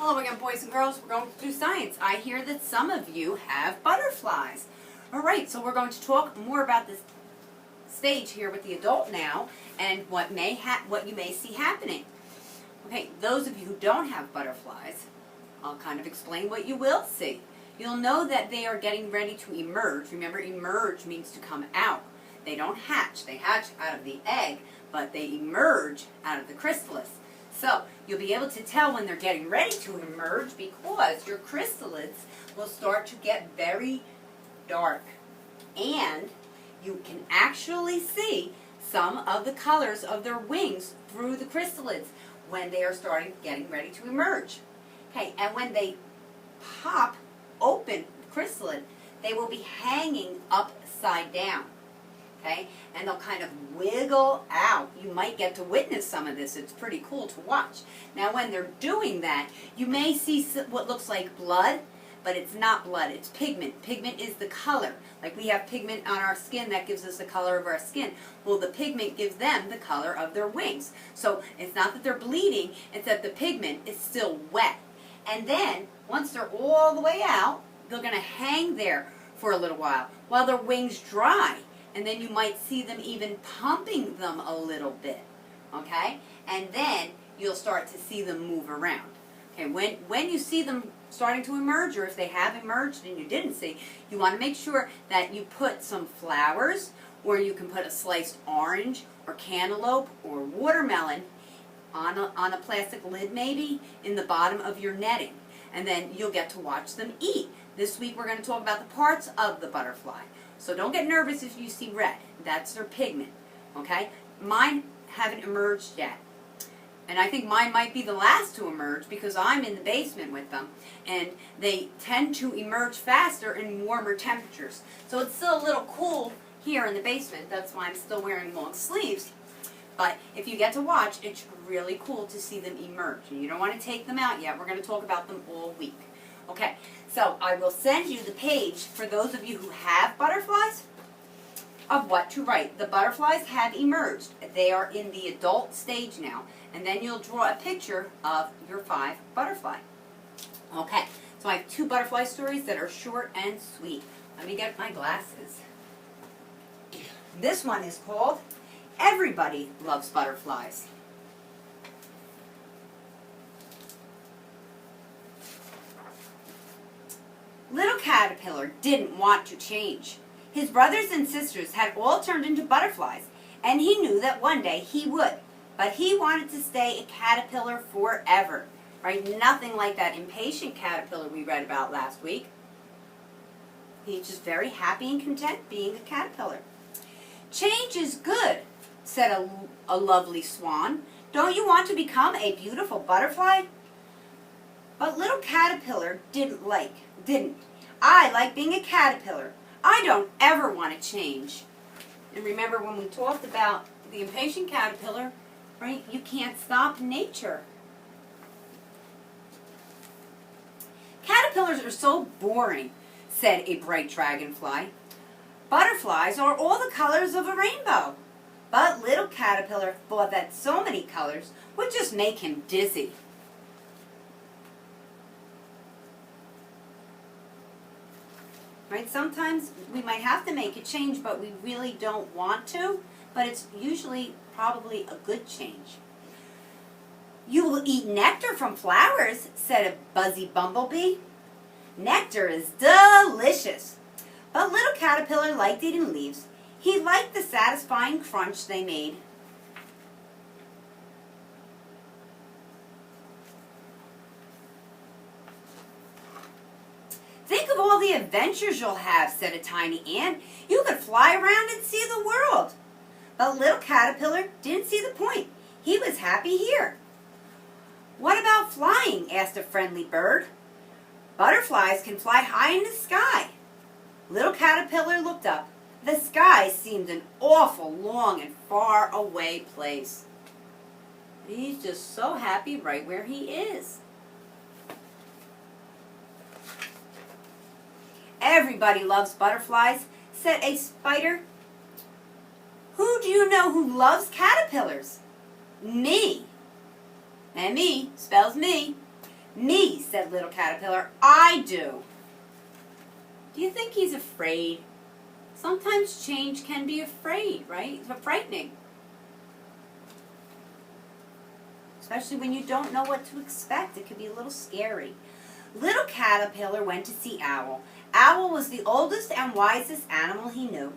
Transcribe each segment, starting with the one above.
Hello again, boys and girls. We're going to do science. I hear that some of you have butterflies. All right, so we're going to talk more about this stage here with the adult now and what you may see happening. Okay, those of you who don't have butterflies, I'll kind of explain what you will see. You'll know that they are getting ready to emerge. Remember, emerge means to come out. They don't hatch. They hatch out of the egg, but they emerge out of the chrysalis. So you'll be able to tell when they're getting ready to emerge because your chrysalids will start to get very dark. And you can actually see some of the colors of their wings through the chrysalids when they are getting ready to emerge. Okay, and when they pop open the chrysalid, they will be hanging upside down. Okay, and they'll kind of wiggle out. You might get to witness some of this. It's pretty cool to watch. Now, when they're doing that, you may see what looks like blood, but it's not blood. It's pigment. Pigment is the color. Like we have pigment on our skin that gives us the color of our skin. Well, the pigment gives them the color of their wings. So it's not that they're bleeding, it's that the pigment is still wet. And then, once they're all the way out, they're going to hang there for a little while their wings dry. And then you might see them even pumping them a little bit, okay? And then you'll start to see them move around. Okay, when you see them starting to emerge, or if they have emerged and you didn't see, you want to make sure that you put some flowers, or you can put a sliced orange, or cantaloupe, or watermelon on a plastic lid maybe in the bottom of your netting. And then you'll get to watch them eat. This week we're going to talk about the parts of the butterfly. So don't get nervous if you see red. That's their pigment, okay? Mine haven't emerged yet. And I think mine might be the last to emerge because I'm in the basement with them. And they tend to emerge faster in warmer temperatures. So it's still a little cool here in the basement. That's why I'm still wearing long sleeves. But if you get to watch, it's really cool to see them emerge. And you don't want to take them out yet. We're going to talk about them all week. Okay, so I will send you the page for those of you who have butterflies of what to write. The butterflies have emerged. They are in the adult stage now. And then you'll draw a picture of your 5 butterfly. Okay, so I have 2 butterfly stories that are short and sweet. Let me get my glasses. This one is called Everybody Loves Butterflies. Little Caterpillar didn't want to change. His brothers and sisters had all turned into butterflies, and he knew that one day he would. But he wanted to stay a caterpillar forever. Right? Nothing like that impatient caterpillar we read about last week. He's just very happy and content being a caterpillar. Change is good, said a lovely swan. Don't you want to become a beautiful butterfly? But little Caterpillar didn't. I like being a caterpillar. I don't ever want to change. And remember when we talked about the impatient caterpillar, right? You can't stop nature. Caterpillars are so boring, said a bright dragonfly. Butterflies are all the colors of a rainbow. But little Caterpillar thought that so many colors would just make him dizzy. Right? Sometimes we might have to make a change, but we really don't want to. But it's usually probably a good change. You will eat nectar from flowers, said a buzzy bumblebee. Nectar is delicious. But little Caterpillar liked eating leaves. He liked the satisfying crunch they made. Think of all the adventures you'll have, said a tiny ant. You could fly around and see the world. But little Caterpillar didn't see the point. He was happy here. What about flying? Asked a friendly bird. Butterflies can fly high in the sky. Little Caterpillar looked up. The sky seemed an awful long and far away place. He's just so happy right where he is. Everybody loves butterflies, said a spider. Who do you know who loves caterpillars? Me. And me spells me. Me, said Little Caterpillar, I do. Do you think he's afraid? Sometimes change can be afraid, right? Frightening. Especially when you don't know what to expect. It can be a little scary. Little Caterpillar went to see Owl. Owl was the oldest and wisest animal he knew.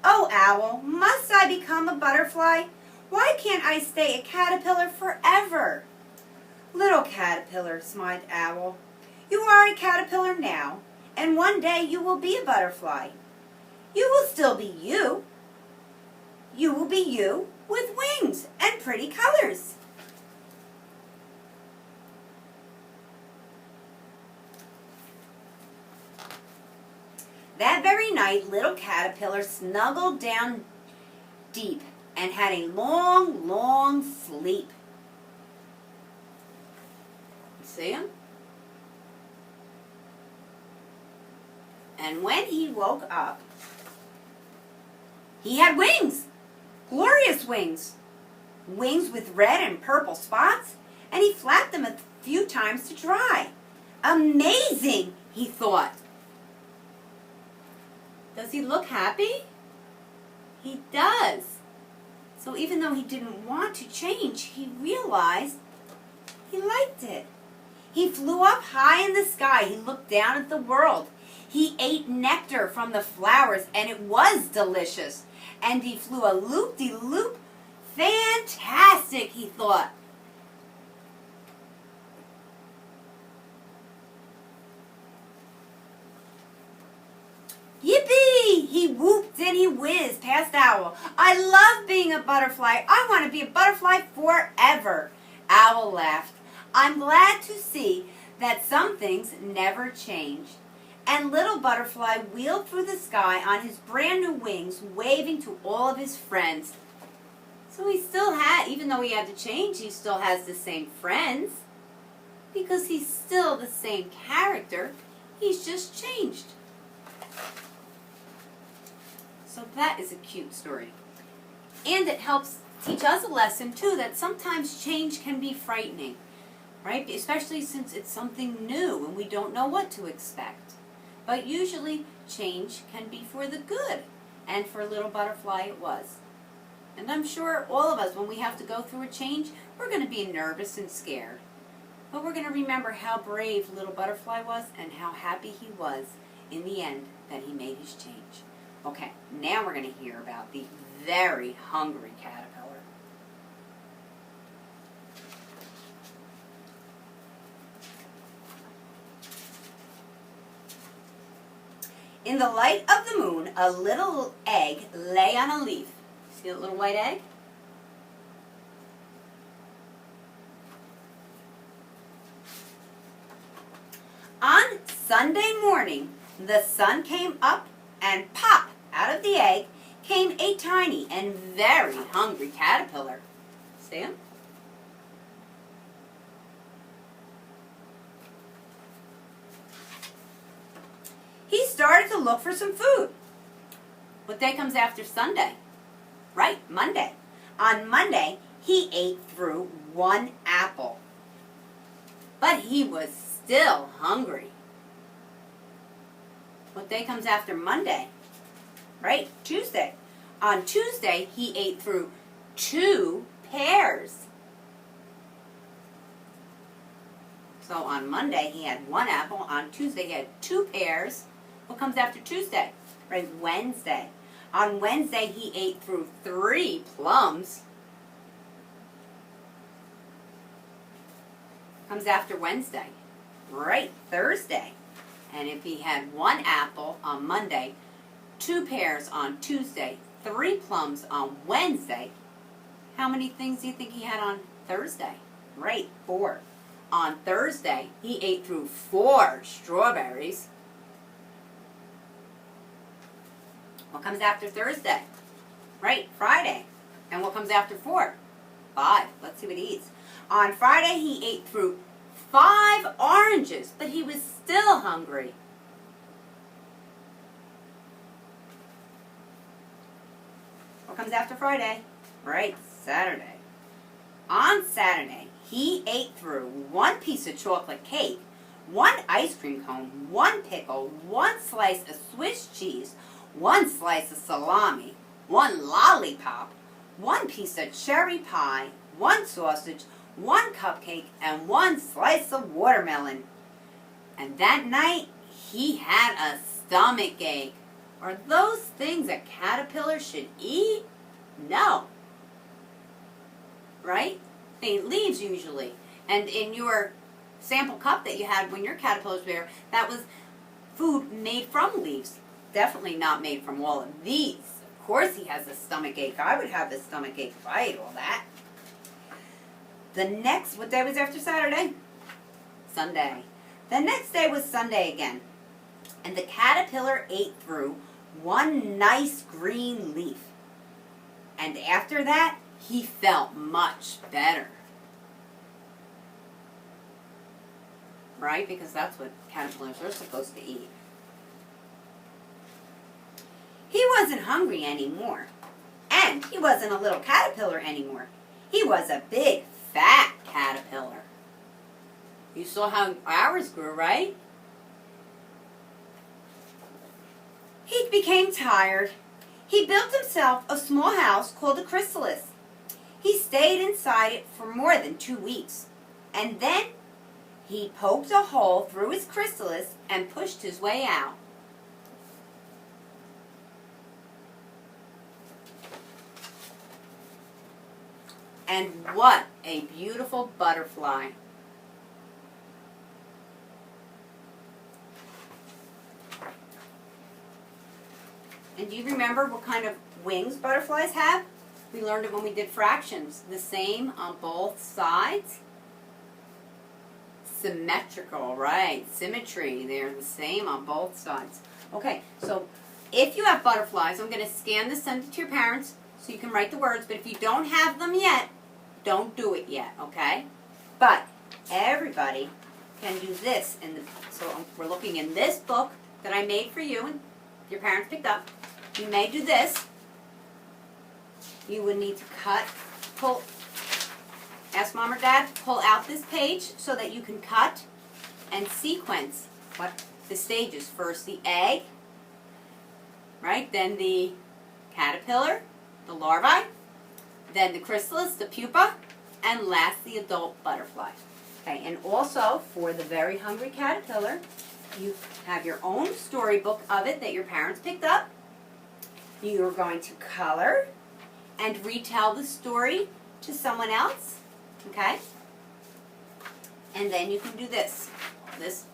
Oh, Owl, must I become a butterfly? Why can't I stay a caterpillar forever? Little Caterpillar, smiled Owl, you are a caterpillar now, and one day you will be a butterfly. You will still be you. You will be you with wings and pretty colors. That very night, Little Caterpillar snuggled down deep and had a long, long sleep. See him? And when he woke up, he had wings, glorious wings, wings with red and purple spots, and he flapped them a few times to dry. Amazing, he thought. Does he look happy? He does. So even though he didn't want to change, he realized he liked it. He flew up high in the sky. He looked down at the world. He ate nectar from the flowers, and it was delicious. And he flew a loop-de-loop. Fantastic, he thought. Yippee! He whooped and he whizzed past Owl. I love being a butterfly. I want to be a butterfly forever. Owl laughed. I'm glad to see that some things never change. And Little Butterfly wheeled through the sky on his brand new wings, waving to all of his friends. So he still had, even though he had to change, he still has the same friends. Because he's still the same character. He's just changed. So that is a cute story. And it helps teach us a lesson, too, that sometimes change can be frightening. Right? Especially since it's something new and we don't know what to expect. But usually change can be for the good. And for Little Butterfly it was. And I'm sure all of us, when we have to go through a change, we're going to be nervous and scared. But we're going to remember how brave Little Butterfly was and how happy he was in the end that he made his change. Okay, now we're going to hear about the very hungry caterpillar. In the light of the moon, a little egg lay on a leaf. See that little white egg? On Sunday morning, the sun came up and pop, out of the egg came a tiny and very hungry caterpillar. See him? He started to look for some food. What day comes after Sunday? Right, Monday. On Monday, he ate through one apple. But he was still hungry. What day comes after Monday? Right, Tuesday. On Tuesday, he ate through 2 pears. So on Monday, he had 1 apple. On Tuesday, he had 2 pears. What comes after Tuesday? Right, Wednesday. On Wednesday, he ate through 3 plums. Comes after Wednesday. Right, Thursday. And if he had 1 apple on Monday, 2 pears on Tuesday, 3 plums on Wednesday, how many things do you think he had on Thursday? Right, 4. On Thursday, he ate through 4 strawberries. What comes after Thursday? Right, Friday. And what comes after 4? 5. Let's see what he eats. On Friday, he ate through 5 oranges, but he was still hungry. What comes after Friday? Right, Saturday. On Saturday, he ate through 1 piece of chocolate cake, 1 ice cream cone, 1 pickle, 1 slice of Swiss cheese, 1 slice of salami, 1 lollipop, 1 piece of cherry pie, 1 sausage, 1 cupcake, and 1 slice of watermelon. And that night, he had a stomach ache. Are those things a caterpillar should eat? No. Right? They eat leaves usually. And in your sample cup that you had when your caterpillars were there, that was food made from leaves. Definitely not made from all of these. Of course he has a stomach ache. I would have a stomach ache if I ate all that. What day was after Saturday? Sunday. The next day was Sunday again. And the caterpillar ate through 1 nice green leaf. And after that, he felt much better. Right? Because that's what caterpillars are supposed to eat. He wasn't hungry anymore. And he wasn't a little caterpillar anymore. He was a big, fat caterpillar. You saw how ours grew, right? He became tired. He built himself a small house called a chrysalis. He stayed inside it for more than 2 weeks. And then he poked a hole through his chrysalis and pushed his way out. And what a beautiful butterfly. And do you remember what kind of wings butterflies have? We learned it when we did fractions. The same on both sides. Symmetrical, right? Symmetry. They're the same on both sides. Okay, so if you have butterflies, I'm going to scan this, send it to your parents so you can write the words. But if you don't have them yet, don't do it yet, okay? But everybody can do this. So we're looking in this book that I made for you and your parents picked up. You may do this. You would need to ask mom or dad to pull out this page so that you can cut and sequence what the stages. First the egg, right? Then the caterpillar, the larvae, then the chrysalis, the pupa, and last the adult butterfly. Okay, and also for the very hungry caterpillar, you have your own storybook of it that your parents picked up. You are going to color and retell the story to someone else, okay? And then you can do this. This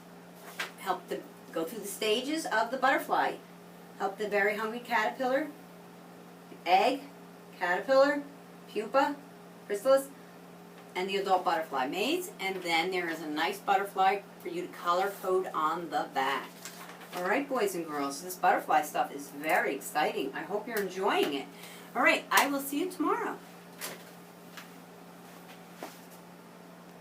help to go through the stages of the butterfly. Help the very hungry caterpillar, egg, caterpillar, pupa, chrysalis, and the adult butterfly maze. And then there is a nice butterfly for you to color code on the back. All right, boys and girls, this butterfly stuff is very exciting. I hope you're enjoying it. All right, I will see you tomorrow.